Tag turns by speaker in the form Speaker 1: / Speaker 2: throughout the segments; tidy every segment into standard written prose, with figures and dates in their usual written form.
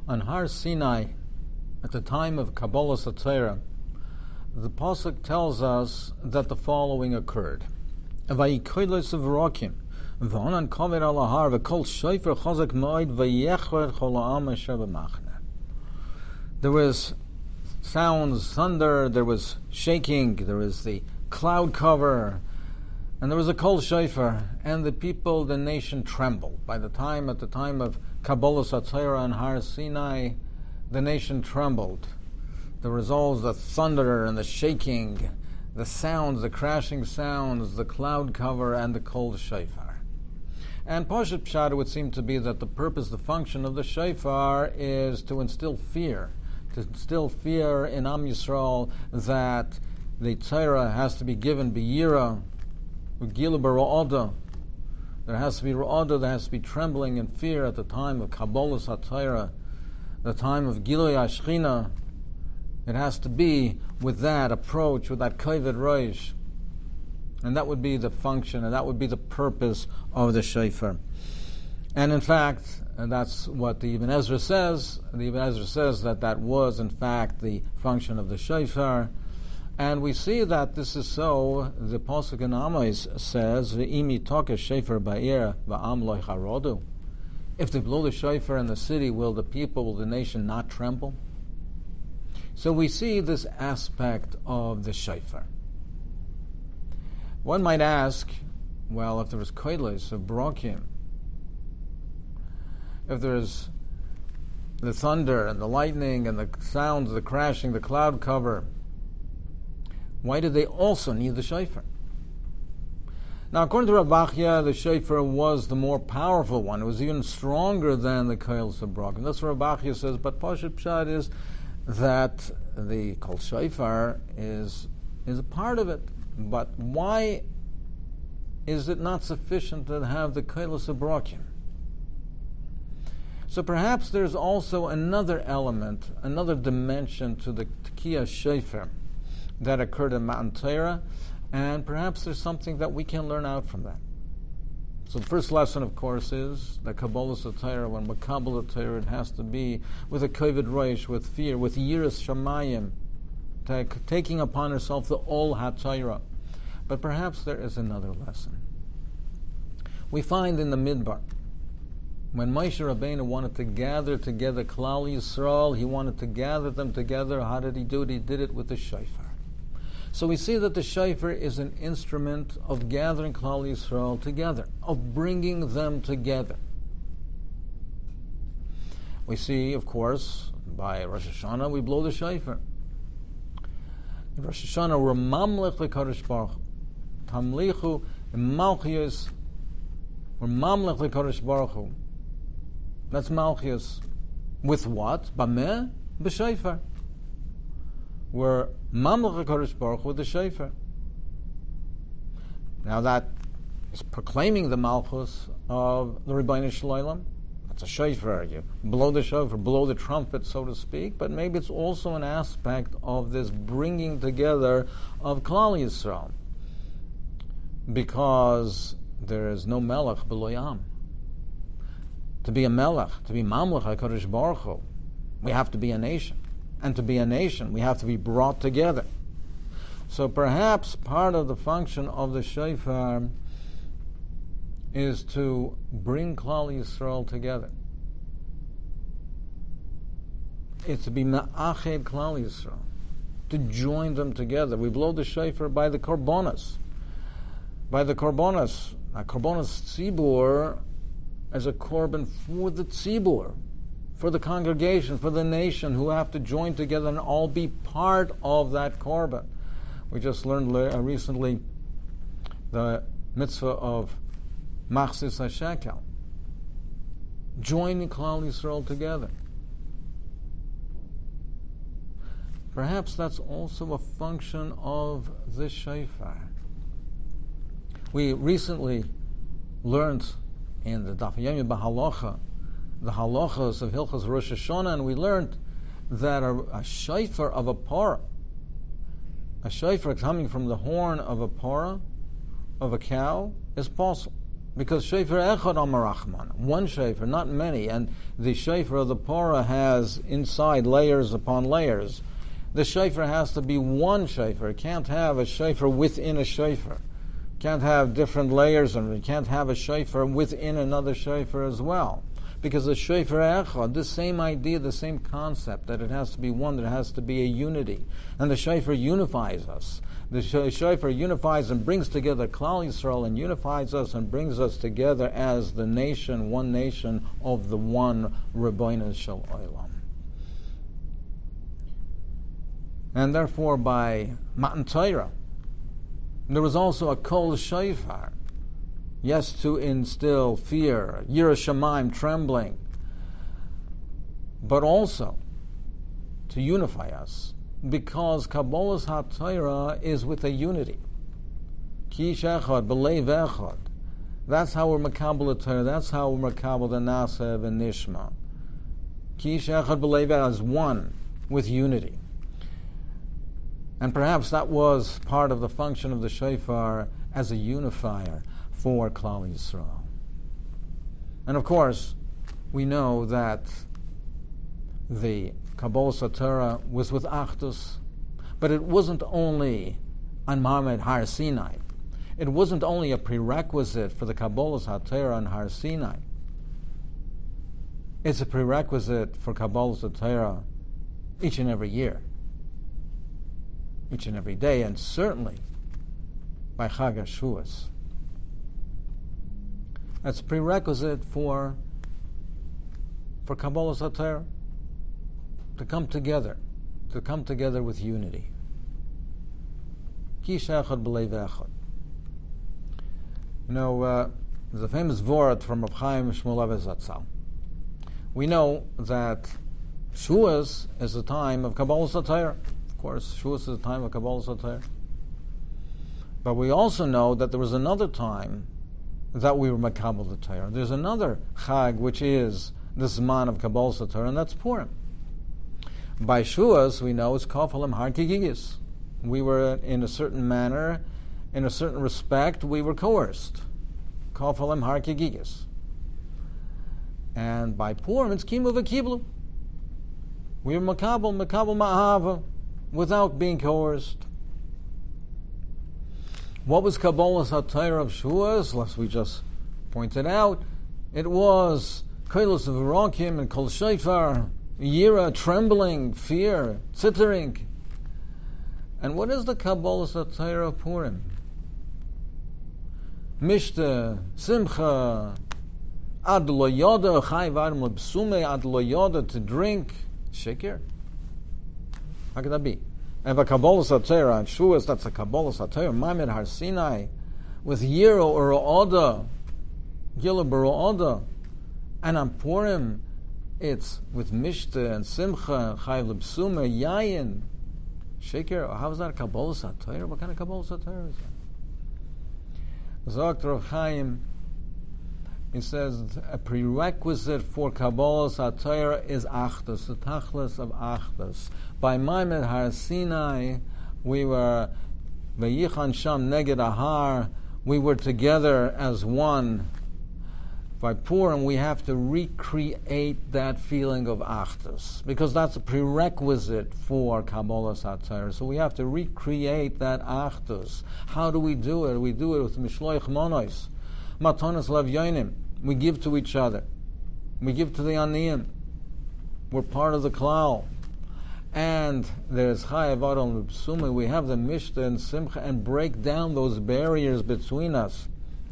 Speaker 1: On Har Sinai, at the time of Kabbalah Torah, the Pasuk tells us that the following occurred. There was sounds, thunder, there was shaking, there was the cloud cover, and there was a kol shofar, and the people, the nation trembled. At the time of Kabbalah Torah and Har Sinai, the nation trembled. The results, the thunder and the shaking, the sounds, the crashing sounds, the cloud cover, and the kol shofar. And Pashat Pshat, it would seem to be that the purpose, the function of the shofar is to instill fear in Am Yisrael that the Torah has to be given b'yira, b'gila b'ra'ada. There has to be ra'ada, there has to be trembling and fear at the time of Kabbalah Torah, the time of Gilui Ashchina. It has to be with that approach, with that kavod rosh. And that would be the function, and that would be the purpose of the shofar. And in fact, and that's what the Ibn Ezra says. The Ibn Ezra says that was in fact the function of the shofar. And we see that this is so. The Pasuk in Amos says, "Ve'imi toka shofar ba'ir va'am lo charodu." If they blow the shofar in the city, will the nation not tremble? So we see this aspect of the shofar. One might ask, well, if there was koilos of brokim, if there's the thunder and the lightning and the sounds, the crashing, the cloud cover, why did they also need the shofar? Now, according to Rabbi Achia, the shofar was the more powerful one. It was even stronger than the koilos of brokim. That's what Rabbi Achia says, but Pashat Pshat is that the kol shofar is a part of it. But why is it not sufficient to have the koilos of brokim? So perhaps there's also another element, another dimension to the Tekiyah shofar that occurred in Matan Torah, and perhaps there's something that we can learn out from that. So the first lesson, of course, is that Kabbalah Torah, when Kabbalah Torah, it has to be with a kavod rosh, with fear, with yiras shamayim, taking upon herself the ol haTorah. But perhaps there is another lesson. We find in the Midbar, when Moshe Rabbeinu wanted to gather together Klal Yisrael, he wanted to gather them together. How did he do it? He did it with the shofar. So we see that the shofar is an instrument of gathering Klal Yisrael together, of bringing them together. We see, of course, by Rosh Hashanah, we blow the shofar. In Rosh Hashanah, we're mamlech l'kadosh baruch Hu. Tamlichu malchus, we're mamlech l'kadosh baruch Hu. That's malchus. With what? Bameh? B'shofar. We're mamlech l'kadosh baruch Hu with the shofar. Now that is proclaiming the malchus of the Rebbeinu Shloim. That's a shofar. You blow the shofar, blow the trumpet, so to speak. But maybe it's also an aspect of this bringing together of Klal Yisrael, because there is no melech below Yam. To be a melech, to be mamlech HaKadosh Baruch Hu, we have to be a nation. And to be a nation, we have to be brought together. So perhaps part of the function of the shofar is to bring Klal Yisrael together. It's to be ma'ached Klal Yisrael, to join them together. We blow the shofar by the korbanos. By the korbanos. Now, korbanos tzibur as a korban for the tzibur, for the congregation, for the nation, who have to join together and all be part of that korban. We just learned recently the mitzvah of Machzis HaShekel, joining Klal Yisrael together. Perhaps that's also a function of the shofar. We recently learned in the Daf Yomi B'Halacha, the halachas of Hilchas Rosh Hashanah, and we learned that a shofar of a parah, a shofar coming from the horn of a parah, of a cow, is possible. Because shofar echad amar Rachman, one shofar, not many, and the shofar of the Parah has inside layers upon layers. The shofar has to be one shofar. It can't have a shofar within a shofar. Can't have different layers, and we can't have a shofar within another shofar as well. Because the shofar echad, the same idea, the same concept, that it has to be one, there has to be a unity. And the shofar unifies us. The shofar unifies and brings together Klal Yisrael and unifies us and brings us together as the nation, one nation of the one Rebbeinu Shel Olam. And therefore by Matan Torah, there was also a kol shofar. Yes, to instill fear, Yirah Shamayim, trembling, but also to unify us, because Kabbalas HaTorah is with a unity. Kish echad, b'leiv echad. That's how we're makabel the Torah. That's how we're makabel the Nasev and Nishma. Kish echad, b'leiv echad, as one with unity. And perhaps that was part of the function of the shofar as a unifier for Klal Yisrael. And of course, we know that the Kabbalas HaTorah was with Achdus, but it wasn't only on Ma'amad Har Sinai. It wasn't only a prerequisite for the Kabbalas HaTorah on Har Sinai. It's a prerequisite for Kabbalas HaTorah each and every year, each and every day, and certainly by Chag HaShavuos. That's a prerequisite for Kabbalas HaTorah to come together with unity. Kish echad b'leiv echad. You know, there's a famous word from Rav Chaim Shmulevitz Zatzal. We know that Shavuos is the time of Kabbalas HaTorah. Of course, Shavuos is the time of Kabbalas HaTorah. But we also know that there was another time that we were makabel the Torah. There's another Chag which is the Zman of Kabbalas HaTorah, and that's Purim. By Shavuos, we know it's Kofalim Har Kigigis. We were, in a certain manner, in a certain respect, we were coerced. Kofalim Har Kigigis. And by Purim, it's Kimu V'Kiblu. We were makabel Ma'ahava, without being coerced. What was Kabbalas HaTorah of Shavuos? Lest we just pointed out, it was Koilos of V'Rokim and Kol Shofar, Yira, trembling, fear, tzitering. And what is the Kabbalas HaTorah of Purim? Mishta, Simcha, Ad Lo Yoda, Chai V'Adam L'Bsume, Ad Lo Yoda, to drink. Shekir. How could that be? And by Kabbalas HaTorah and Shavuos, that's a Kabbalas HaTorah, Ma'amad Har Sinai, with Yira or Oda, Gila B'Ro'oda, and on Purim, it's with Mishta and Simcha, Chayv L'Bsume, Yayin, Shekir. How is that a Kabbalas HaTorah? What kind of Kabbalas HaTorah is that? Zok Rav Chaim, he says a prerequisite for Kabbalas HaTorah is Achdus, the Tachlis of Achdus. By Ma'amad Har Sinai, we were V'yichan Sham Neged Ahar, we were together as one. By Purim, we have to recreate that feeling of Achdus, because that's a prerequisite for Kabbalas HaTorah. So we have to recreate that Achdus. How do we do it? We do it with Mishloich Monos, Matonas Lev Yonim. We give to each other. We give to the Aniyim. We're part of the Klal. And there's Chayav Adam L'Bsume. We have the Mishta and Simcha, and break down those barriers between us.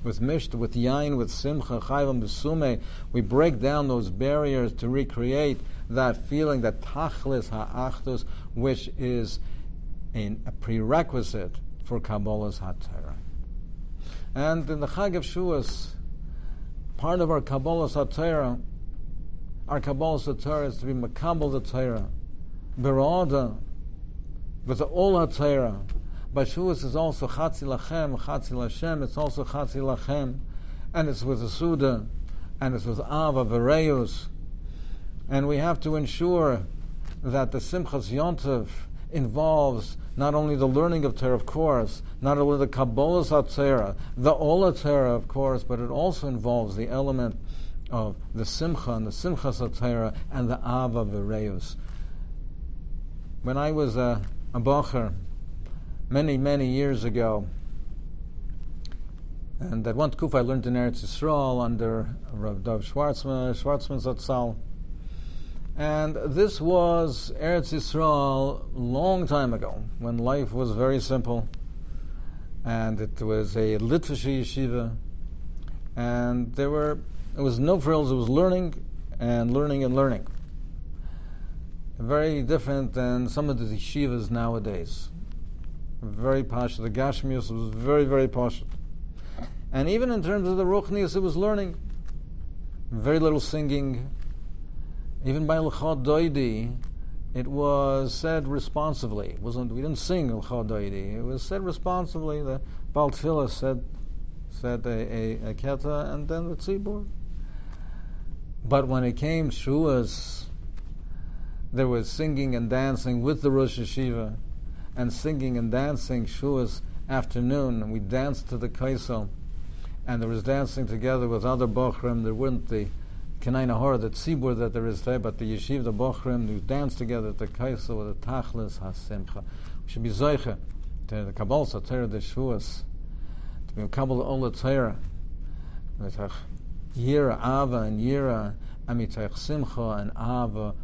Speaker 1: With Mishta, with Yain, with Simcha, Chayav L'Bsume, we break down those barriers to recreate that feeling, that Tachlis HaAchdus, which is a prerequisite for Kabbalas HaTorah. And in the Chag of Shavuos, part of our Kabbalas HaTorah is to be makabel the Torah, Berada, with the Ol HaTorah. But Shavuos is also Chatzi Lachem, Chatzi Lashem, it's also Chatzi Lachem, and it's with the Suda, and it's with Ava, Vereus. And we have to ensure that the Simchas Yontov involves not only the learning of Torah, of course, not only the Kabbalah HaTorah, the Ola Torah, of course, but it also involves the element of the Simcha and the Simchas HaTorah and the Ava V'Reus. When I was a Bacher many, many years ago, and at one Kuf I learned in Eretz Yisrael under Rabbi Dovid Schwartzman Zatzal. And this was Eretz Yisrael long time ago, when life was very simple, and it was a Litvish yeshiva, and it was no frills, it was learning and learning and learning. Very different than some of the yeshivas nowadays. Very posh. The Gashmius was very, very posh. And even in terms of the Ruchnius, it was learning. Very little singing. Even by L'chad Doidi, it was said responsively. We didn't sing L'chad Doidi. It was said responsively. The Baal Tefillah said a keta, and then the tzibur. But when it came Shuas, there was singing and dancing with the Rosh Yeshiva, and singing and dancing Shuas afternoon, and we danced to the Kaisel. And there was dancing together with other Bochrim. There weren't the Kenai Nahor, the Tzibur that there is there, but the Yeshiv, the Bochrim, who danced together at the Kaisel with the Tachlis HaSimcha. We should be Zoiche to the Kabbalah HaTorah, the Shuas, to be Kabbalah Ola Torah, with Yira, Ava, and Yira, and Mitach Simcha, and Ava,